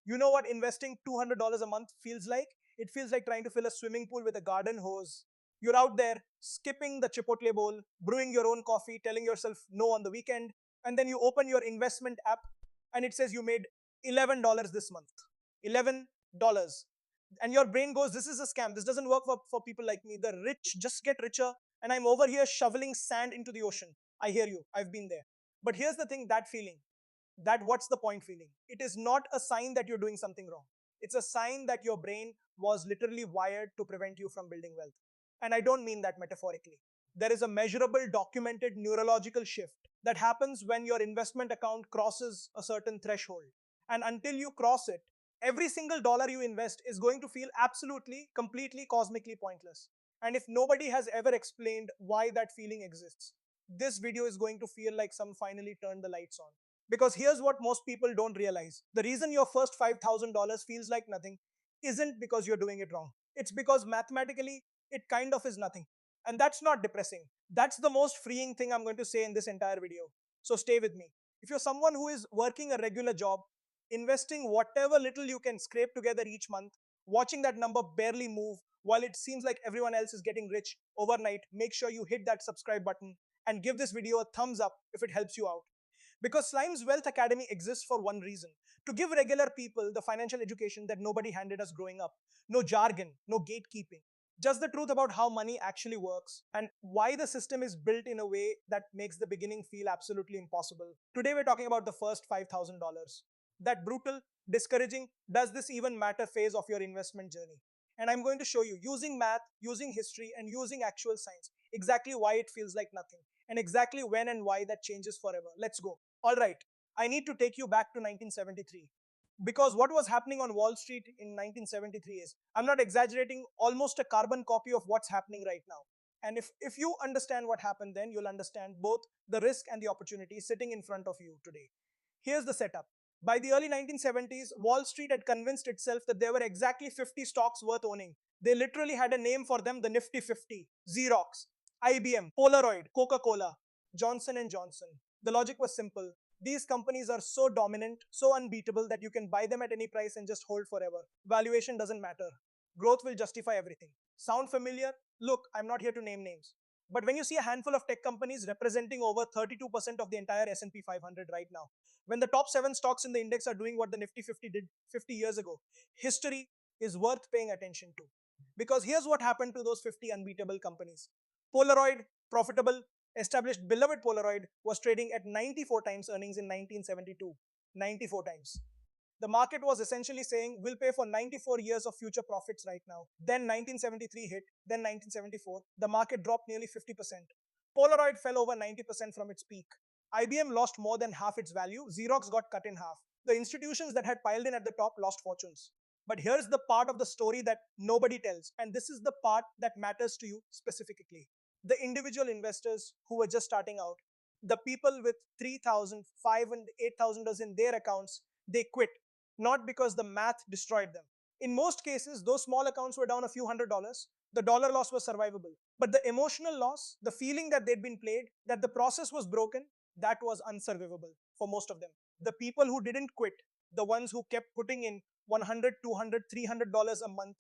You know what investing $200 a month feels like? It feels like trying to fill a swimming pool with a garden hose. You're out there skipping the Chipotle bowl, brewing your own coffee, telling yourself no on the weekend, and then you open your investment app and it says you made $11 this month. $11. And your brain goes, this is a scam. This doesn't work for people like me. The rich just get richer, and I'm over here shoveling sand into the ocean. I hear you. I've been there. But here's the thing, that feeling, that what's the point feeling? It is not a sign that you're doing something wrong. It's a sign that your brain was literally wired to prevent you from building wealth. And I don't mean that metaphorically. There is a measurable, documented neurological shift that happens when your investment account crosses a certain threshold. And until you cross it, every single dollar you invest is going to feel absolutely, completely, cosmically pointless. And if nobody has ever explained why that feeling exists, this video is going to feel like some finally turned the lights on. Because here's what most people don't realize. The reason your first $5,000 feels like nothing isn't because you're doing it wrong. It's because mathematically, it kind of is nothing. And that's not depressing. That's the most freeing thing I'm going to say in this entire video. So stay with me. If you're someone who is working a regular job, investing whatever little you can scrape together each month, watching that number barely move while it seems like everyone else is getting rich overnight, make sure you hit that subscribe button and give this video a thumbs up if it helps you out. Because Slime's Wealth Academy exists for one reason: to give regular people the financial education that nobody handed us growing up. No jargon, no gatekeeping. Just the truth about how money actually works and why the system is built in a way that makes the beginning feel absolutely impossible. Today we're talking about the first $5,000. That brutal, discouraging, does this even matter phase of your investment journey. And I'm going to show you, using math, using history, and using actual science, exactly why it feels like nothing and exactly when and why that changes forever. Let's go. All right, I need to take you back to 1973. Because what was happening on Wall Street in 1973 is, I'm not exaggerating, almost a carbon copy of what's happening right now. And if you understand what happened then, you'll understand both the risk and the opportunity sitting in front of you today. Here's the setup. By the early 1970s, Wall Street had convinced itself that there were exactly 50 stocks worth owning. They literally had a name for them, the Nifty 50. Xerox, IBM, Polaroid, Coca-Cola, Johnson & Johnson. The logic was simple. These companies are so dominant, so unbeatable that you can buy them at any price and just hold forever. Valuation doesn't matter. Growth will justify everything. Sound familiar? Look, I'm not here to name names. But when you see a handful of tech companies representing over 32% of the entire S&P 500 right now, when the top 7 stocks in the index are doing what the Nifty 50 did 50 years ago, history is worth paying attention to. Because here's what happened to those 50 unbeatable companies. Polaroid, profitable, established beloved Polaroid, was trading at 94 times earnings in 1972. 94 times. The market was essentially saying, we'll pay for 94 years of future profits right now. Then 1973 hit, then 1974. The market dropped nearly 50%. Polaroid fell over 90% from its peak. IBM lost more than half its value. Xerox got cut in half. The institutions that had piled in at the top lost fortunes. But here's the part of the story that nobody tells, and this is the part that matters to you specifically. The individual investors who were just starting out, the people with 3,000, 5,000, and 8,000 in their accounts, they quit, not because the math destroyed them. In most cases, those small accounts were down a few $100s. The dollar loss was survivable. But the emotional loss, the feeling that they'd been played, that the process was broken, that was unsurvivable for most of them. The people who didn't quit, the ones who kept putting in 100, 200, $300 a month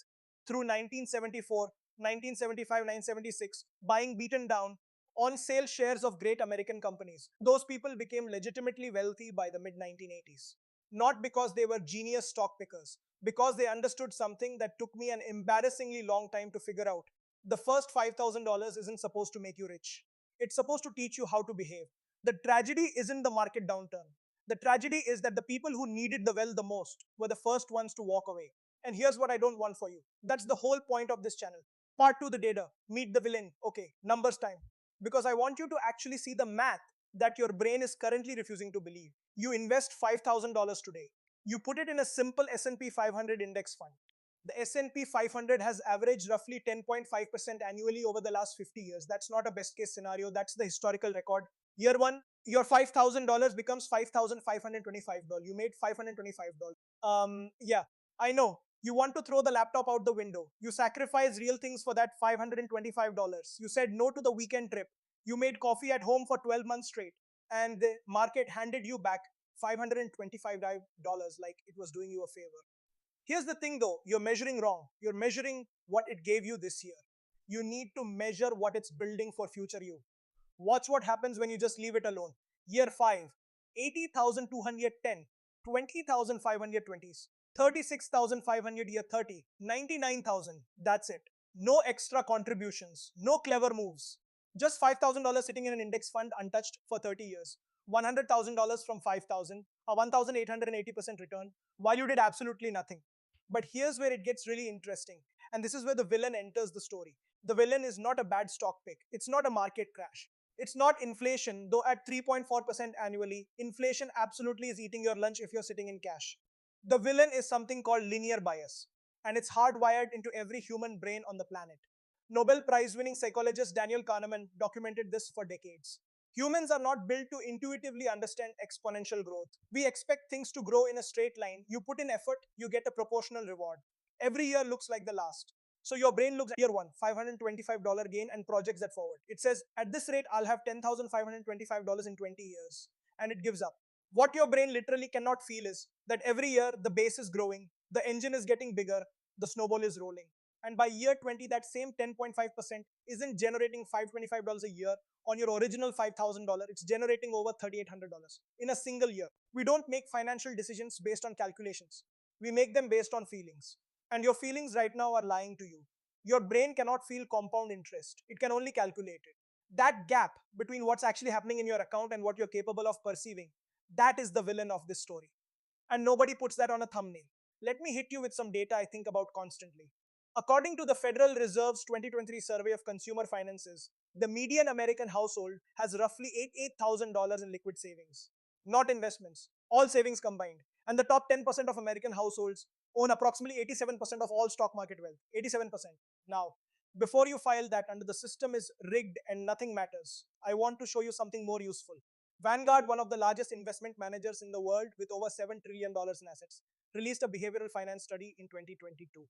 through 1974, 1975, 1976, buying beaten down, on sale shares of great American companies. Those people became legitimately wealthy by the mid 1980s. Not because they were genius stock pickers, because they understood something that took me an embarrassingly long time to figure out. The first $5,000 isn't supposed to make you rich. It's supposed to teach you how to behave. The tragedy isn't the market downturn. The tragedy is that the people who needed the wealth the most were the first ones to walk away. And here's what I don't want for you. That's the whole point of this channel. Part 2, the data. Meet the villain. Okay, numbers time. Because I want you to actually see the math that your brain is currently refusing to believe. You invest $5,000 today. You put it in a simple S&P 500 index fund. The S&P 500 has averaged roughly 10.5% annually over the last 50 years. That's not a best case scenario. That's the historical record. Year 1, your $5,000 becomes $5,525. You made $525. Yeah, I know. You want to throw the laptop out the window. You sacrifice real things for that $525. You said no to the weekend trip. You made coffee at home for 12 months straight. And the market handed you back $525 like it was doing you a favor. Here's the thing though, you're measuring wrong. You're measuring what it gave you this year. You need to measure what it's building for future you. Watch what happens when you just leave it alone. Year 5, 80,210, 20,520, 36,500 year 30, 99,000. That's it. No extra contributions, no clever moves. Just $5,000 sitting in an index fund untouched for 30 years. $100,000 from 5,000, a 1,880% return, while you did absolutely nothing. But here's where it gets really interesting. And this is where the villain enters the story. The villain is not a bad stock pick. It's not a market crash. It's not inflation, though at 3.4% annually, inflation absolutely is eating your lunch if you're sitting in cash. The villain is something called linear bias, and it's hardwired into every human brain on the planet. Nobel Prize winning psychologist Daniel Kahneman documented this for decades. Humans are not built to intuitively understand exponential growth. We expect things to grow in a straight line. You put in effort, you get a proportional reward. Every year looks like the last. So your brain looks at year one, $525 gain, and projects that forward. It says, at this rate, I'll have $10,525 in 20 years. And it gives up. What your brain literally cannot feel is that every year the base is growing, the engine is getting bigger, the snowball is rolling. And by year 20, that same 10.5% isn't generating $525 a year on your original $5,000. It's generating over $3,800 in a single year. We don't make financial decisions based on calculations. We make them based on feelings. And your feelings right now are lying to you. Your brain cannot feel compound interest. It can only calculate it. That gap between what's actually happening in your account and what you're capable of perceiving, that is the villain of this story. And nobody puts that on a thumbnail. Let me hit you with some data I think about constantly. According to the Federal Reserve's 2023 survey of consumer finances, the median American household has roughly $88,000 in liquid savings, not investments, all savings combined. And the top 10% of American households own approximately 87% of all stock market wealth. 87%. Now, before you file that under the system is rigged and nothing matters, I want to show you something more useful. Vanguard, one of the largest investment managers in the world with over $7 trillion in assets, released a behavioral finance study in 2022.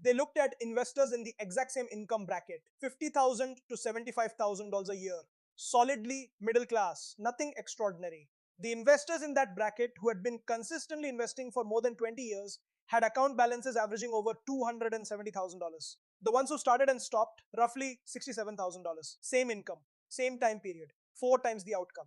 They looked at investors in the exact same income bracket, $50,000 to $75,000 a year, solidly middle class, nothing extraordinary. The investors in that bracket who had been consistently investing for more than 20 years had account balances averaging over $270,000. The ones who started and stopped, roughly $67,000. Same income, same time period, 4 times the outcome.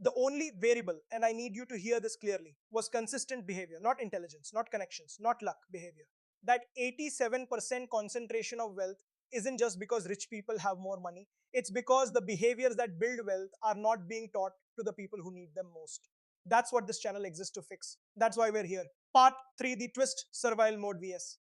The only variable, and I need you to hear this clearly, was consistent behavior, not intelligence, not connections, not luck, behavior. That 87% concentration of wealth isn't just because rich people have more money, it's because the behaviors that build wealth are not being taught to the people who need them most. That's what this channel exists to fix. That's why we're here. Part 3, the twist survival mode vs.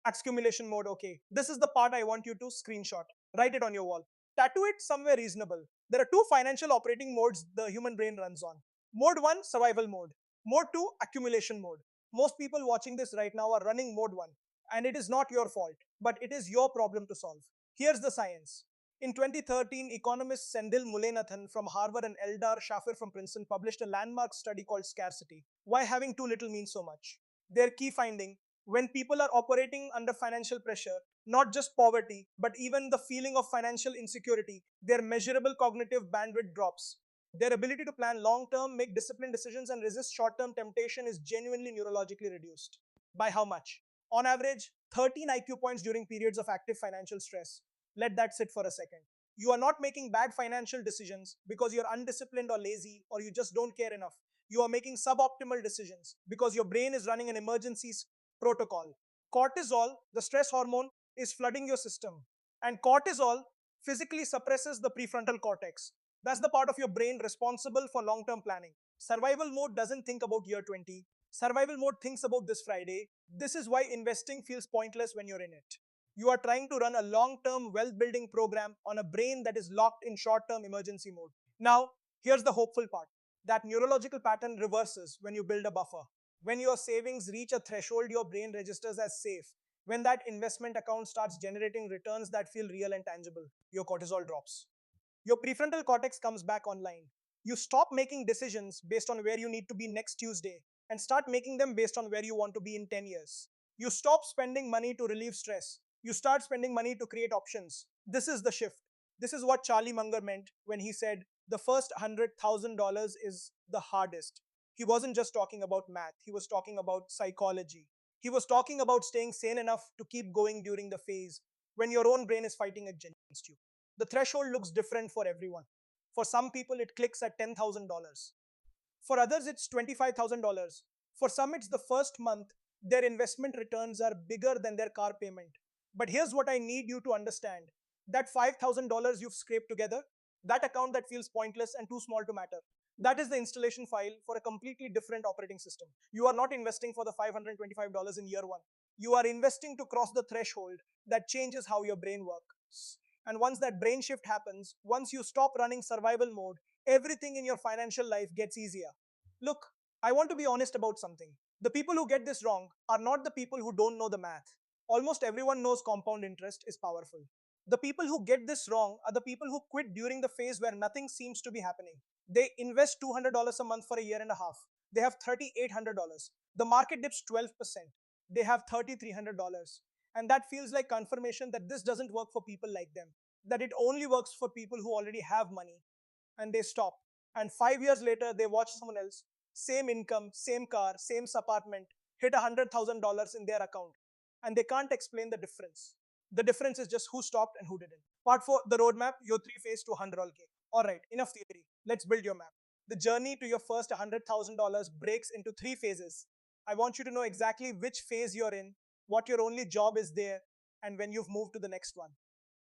Accumulation mode. Okay, this is the part I want you to screenshot. Write it on your wall. Tattoo it somewhere reasonable. There are two financial operating modes the human brain runs on. Mode 1, survival mode. Mode 2, accumulation mode. Most people watching this right now are running mode 1. And it is not your fault, but it is your problem to solve. Here's the science. In 2013, economists Sendil Mullainathan from Harvard and Eldar Shafir from Princeton published a landmark study called Scarcity. Why having too little means so much? Their key finding, when people are operating under financial pressure, not just poverty, but even the feeling of financial insecurity, their measurable cognitive bandwidth drops. Their ability to plan long-term, make disciplined decisions, and resist short-term temptation is genuinely neurologically reduced. By how much? On average, 13 IQ points during periods of active financial stress. Let that sit for a second. You are not making bad financial decisions because you're undisciplined or lazy or you just don't care enough. You are making suboptimal decisions because your brain is running an emergencies protocol. Cortisol, the stress hormone, is flooding your system. And cortisol physically suppresses the prefrontal cortex. That's the part of your brain responsible for long-term planning. Survival mode doesn't think about year 20. Survival mode thinks about this Friday. This is why investing feels pointless when you're in it. You are trying to run a long-term wealth-building program on a brain that is locked in short-term emergency mode. Now, here's the hopeful part. That neurological pattern reverses when you build a buffer. When your savings reach a threshold, your brain registers as safe. When that investment account starts generating returns that feel real and tangible, your cortisol drops. Your prefrontal cortex comes back online. You stop making decisions based on where you need to be next Tuesday and start making them based on where you want to be in 10 years. You stop spending money to relieve stress. You start spending money to create options. This is the shift. This is what Charlie Munger meant when he said the first $100,000 is the hardest. He wasn't just talking about math, he was talking about psychology. He was talking about staying sane enough to keep going during the phase when your own brain is fighting against you. The threshold looks different for everyone. For some people, it clicks at $10,000. For others, it's $25,000. For some, it's the first month their investment returns are bigger than their car payment. But here's what I need you to understand: that $5,000 you've scraped together, that account that feels pointless and too small to matter, that is the installation file for a completely different operating system. You are not investing for the $525 in year one. You are investing to cross the threshold that changes how your brain works. And once that brain shift happens, once you stop running survival mode, everything in your financial life gets easier. Look, I want to be honest about something. The people who get this wrong are not the people who don't know the math. Almost everyone knows compound interest is powerful. The people who get this wrong are the people who quit during the phase where nothing seems to be happening. They invest $200 a month for a year and a half. They have $3,800. The market dips 12%. They have $3,300. And that feels like confirmation that this doesn't work for people like them, that it only works for people who already have money. And they stop. And 5 years later, they watch someone else, same income, same car, same apartment, hit $100,000 in their account. And they can't explain the difference. The difference is just who stopped and who didn't. Part 4, the roadmap, your three phase to 100K. All right, enough theory. Let's build your map. The journey to your first $100,000 breaks into three phases. I want you to know exactly which phase you're in, what your only job is there, and when you've moved to the next one.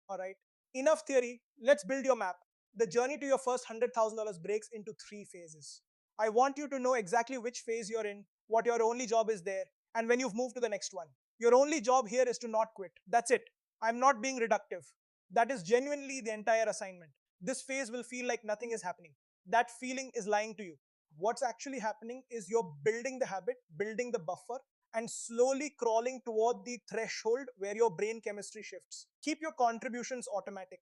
All right, enough theory. Let's build your map. The journey to your first $100,000 breaks into three phases. I want you to know exactly which phase you're in, what your only job is there, and when you've moved to the next one. Your only job here is to not quit. That's it. I'm not being reductive. That is genuinely the entire assignment. This phase will feel like nothing is happening. That feeling is lying to you. What's actually happening is you're building the habit, building the buffer, and slowly crawling toward the threshold where your brain chemistry shifts. Keep your contributions automatic.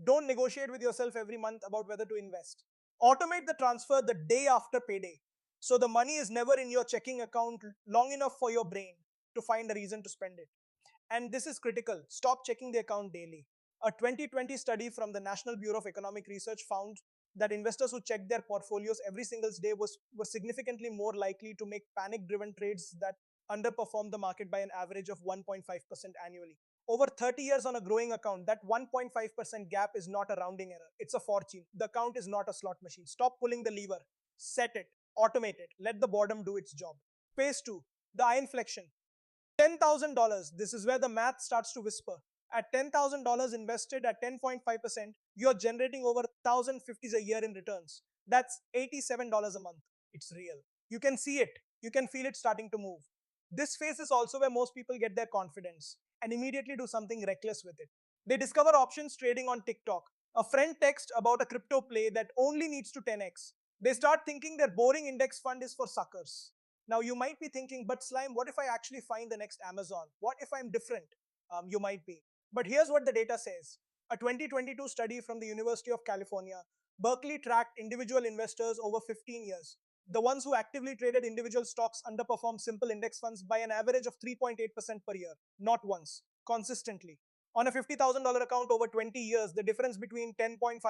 Don't negotiate with yourself every month about whether to invest. Automate the transfer the day after payday. So the money is never in your checking account long enough for your brain to find a reason to spend it. And this is critical. Stop checking the account daily. A 2020 study from the National Bureau of Economic Research found that investors who checked their portfolios every single day were significantly more likely to make panic-driven trades that underperformed the market by an average of 1.5% annually. Over 30 years on a growing account, that 1.5% gap is not a rounding error. It's a fortune. The account is not a slot machine. Stop pulling the lever. Set it. Automate it. Let the boredom do its job. Phase 2, the I inflection. $10,000. This is where the math starts to whisper. At $10,000 invested at 10.5%, you're generating over 1,050s a year in returns. That's $87 a month. It's real. You can see it. You can feel it starting to move. This phase is also where most people get their confidence and immediately do something reckless with it. They discover options trading on TikTok. A friend texts about a crypto play that only needs to 10x. They start thinking their boring index fund is for suckers. Now you might be thinking, but Slime, what if I actually find the next Amazon? What if I'm different? You might be. But here's what the data says. A 2022 study from the University of California, Berkeley tracked individual investors over 15 years. The ones who actively traded individual stocks underperformed simple index funds by an average of 3.8% per year. Not once, consistently. On a $50,000 account over 20 years, the difference between 10.5%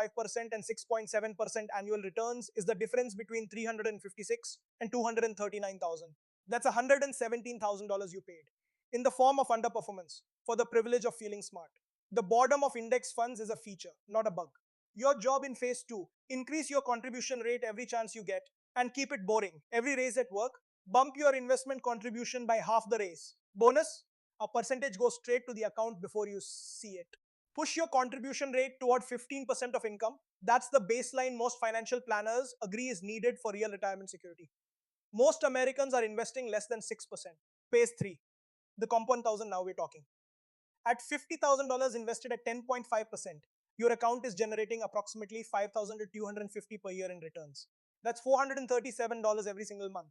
and 6.7% annual returns is the difference between 356 and 239,000. That's $117,000 you paid in the form of underperformance for the privilege of feeling smart. The boredom of index funds is a feature, not a bug. Your job in phase 2, increase your contribution rate every chance you get and keep it boring. Every raise at work, bump your investment contribution by half the raise. Bonus, a percentage goes straight to the account before you see it. Push your contribution rate toward 15% of income. That's the baseline most financial planners agree is needed for real retirement security. Most Americans are investing less than 6%. Phase 3, the compound thousand now we're talking. At $50,000 invested at 10.5%, your account is generating approximately $5,000 to $250 per year in returns. That's $437 every single month.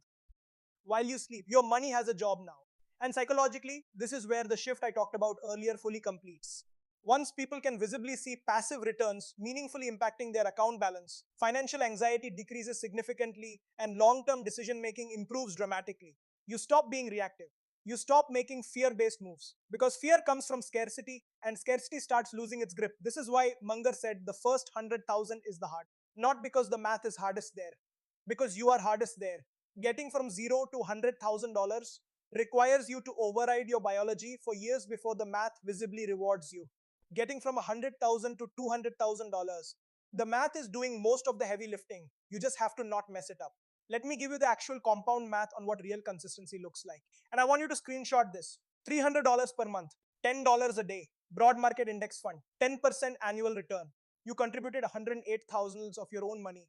While you sleep, your money has a job now. And psychologically, this is where the shift I talked about earlier fully completes. Once people can visibly see passive returns meaningfully impacting their account balance, financial anxiety decreases significantly and long-term decision-making improves dramatically. You stop being reactive. You stop making fear-based moves because fear comes from scarcity and scarcity starts losing its grip. This is why Munger said the first 100,000 is the hard, not because the math is hardest there, because you are hardest there. Getting from zero to $100,000 requires you to override your biology for years before the math visibly rewards you. Getting from 100,000 to $200,000, the math is doing most of the heavy lifting. You just have to not mess it up. Let me give you the actual compound math on what real consistency looks like. And I want you to screenshot this. $300 per month, $10 a day, broad market index fund, 10% annual return. You contributed 108,000 of your own money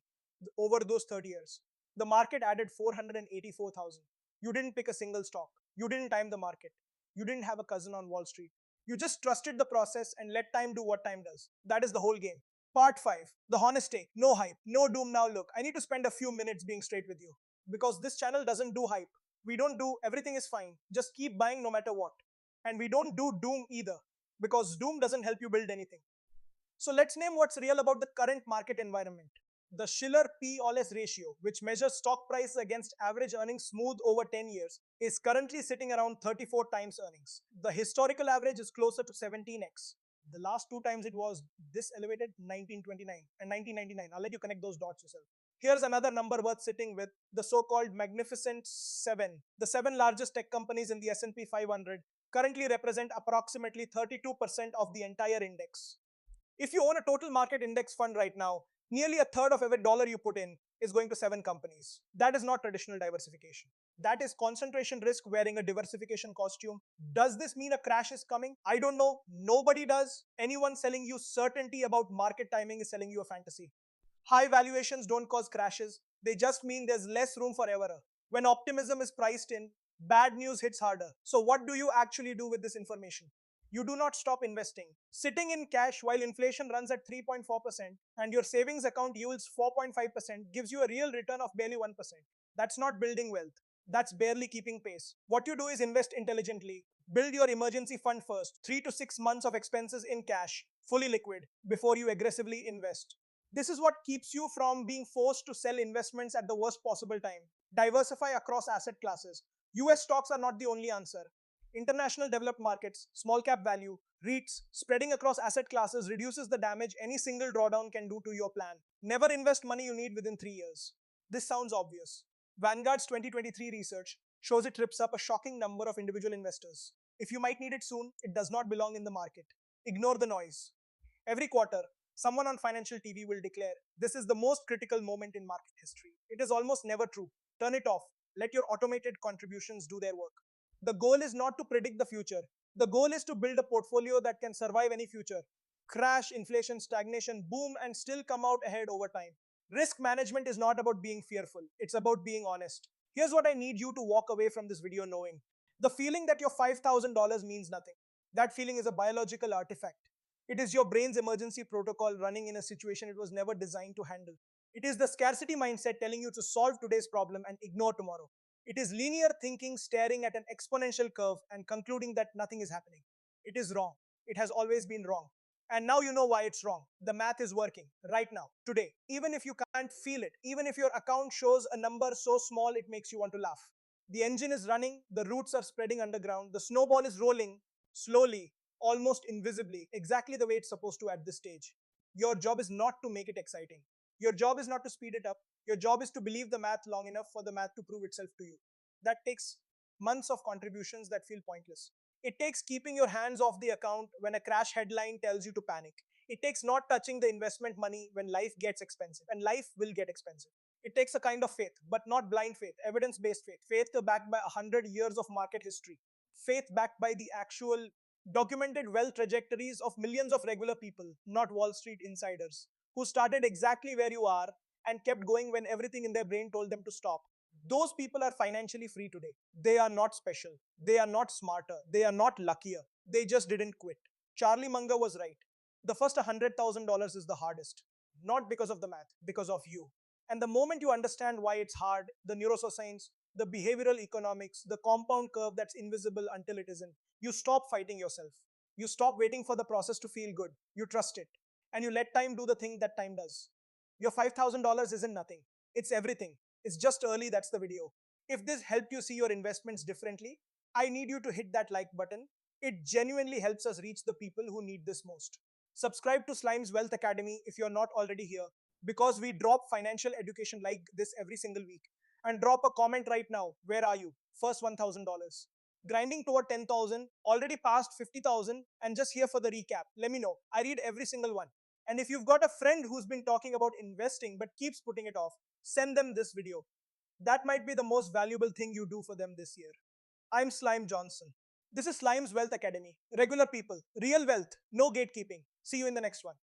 over those 30 years. The market added 484,000. You didn't pick a single stock. You didn't time the market. You didn't have a cousin on Wall Street. You just trusted the process and let time do what time does. That is the whole game. Part 5, the honest take. No hype, no doom now look. I need to spend a few minutes being straight with you because this channel doesn't do hype. We don't do everything is fine. Just keep buying no matter what. And we don't do doom either because doom doesn't help you build anything. So let's name what's real about the current market environment. The Shiller P/S ratio, which measures stock price against average earnings smooth over 10 years, is currently sitting around 34 times earnings. The historical average is closer to 17x. The last two times it was this elevated, 1929 and 1999. I'll let you connect those dots yourself. Here's another number worth sitting with, the so-called Magnificent Seven. The 7 largest tech companies in the S&P 500 currently represent approximately 32% of the entire index. If you own a total market index fund right now, nearly a third of every dollar you put in is going to 7 companies. That is not traditional diversification. That is concentration risk wearing a diversification costume. Does this mean a crash is coming? I don't know. Nobody does. Anyone selling you certainty about market timing is selling you a fantasy. High valuations don't cause crashes. They just mean there's less room for error. When optimism is priced in, bad news hits harder. So what do you actually do with this information? You do not stop investing. Sitting in cash while inflation runs at 3.4% and your savings account yields 4.5% gives you a real return of barely 1%. That's not building wealth. That's barely keeping pace. What you do is invest intelligently. Build your emergency fund first, 3 to 6 months of expenses in cash, fully liquid, before you aggressively invest. This is what keeps you from being forced to sell investments at the worst possible time. Diversify across asset classes. US stocks are not the only answer. International developed markets, small cap value, REITs, spreading across asset classes reduces the damage any single drawdown can do to your plan. Never invest money you need within 3 years. This sounds obvious. Vanguard's 2023 research shows it trips up a shocking number of individual investors. If you might need it soon, it does not belong in the market. Ignore the noise. Every quarter, someone on financial TV will declare, this is the most critical moment in market history. It is almost never true. Turn it off. Let your automated contributions do their work. The goal is not to predict the future. The goal is to build a portfolio that can survive any future. Crash, inflation, stagnation, boom, and still come out ahead over time. Risk management is not about being fearful. It's about being honest. Here's what I need you to walk away from this video knowing. The feeling that your $5,000 means nothing. That feeling is a biological artifact. It is your brain's emergency protocol running in a situation it was never designed to handle. It is the scarcity mindset telling you to solve today's problem and ignore tomorrow. It is linear thinking staring at an exponential curve and concluding that nothing is happening. It is wrong. It has always been wrong. And now you know why it's wrong. The math is working right now, today. Even if you can't feel it, even if your account shows a number so small it makes you want to laugh. The engine is running, the roots are spreading underground, the snowball is rolling slowly, almost invisibly, exactly the way it's supposed to at this stage. Your job is not to make it exciting. Your job is not to speed it up. Your job is to believe the math long enough for the math to prove itself to you. That takes months of contributions that feel pointless. It takes keeping your hands off the account when a crash headline tells you to panic. It takes not touching the investment money when life gets expensive, and life will get expensive. It takes a kind of faith, but not blind faith, evidence-based faith, faith backed by 100 years of market history, faith backed by the actual documented wealth trajectories of millions of regular people, not Wall Street insiders, who started exactly where you are and kept going when everything in their brain told them to stop. Those people are financially free today. They are not special. They are not smarter. They are not luckier. They just didn't quit. Charlie Munger was right. The first $100,000 is the hardest. Not because of the math, because of you. And the moment you understand why it's hard, the neuroscience, the behavioral economics, the compound curve that's invisible until it isn't, you stop fighting yourself. You stop waiting for the process to feel good. You trust it. And you let time do the thing that time does. Your $5,000 isn't nothing. It's everything. It's just early, that's the video. If this helped you see your investments differently, I need you to hit that like button. It genuinely helps us reach the people who need this most. Subscribe to Slime's Wealth Academy if you're not already here. because we drop financial education like this every single week. And drop a comment right now. Where are you? First $1,000. Grinding toward 10,000, already past 50,000, and just here for the recap. Let me know. I read every single one. And if you've got a friend who's been talking about investing but keeps putting it off, send them this video. That might be the most valuable thing you do for them this year. I'm Slime Johnson. This is Slime's Wealth Academy. Regular people, real wealth, no gatekeeping. See you in the next one.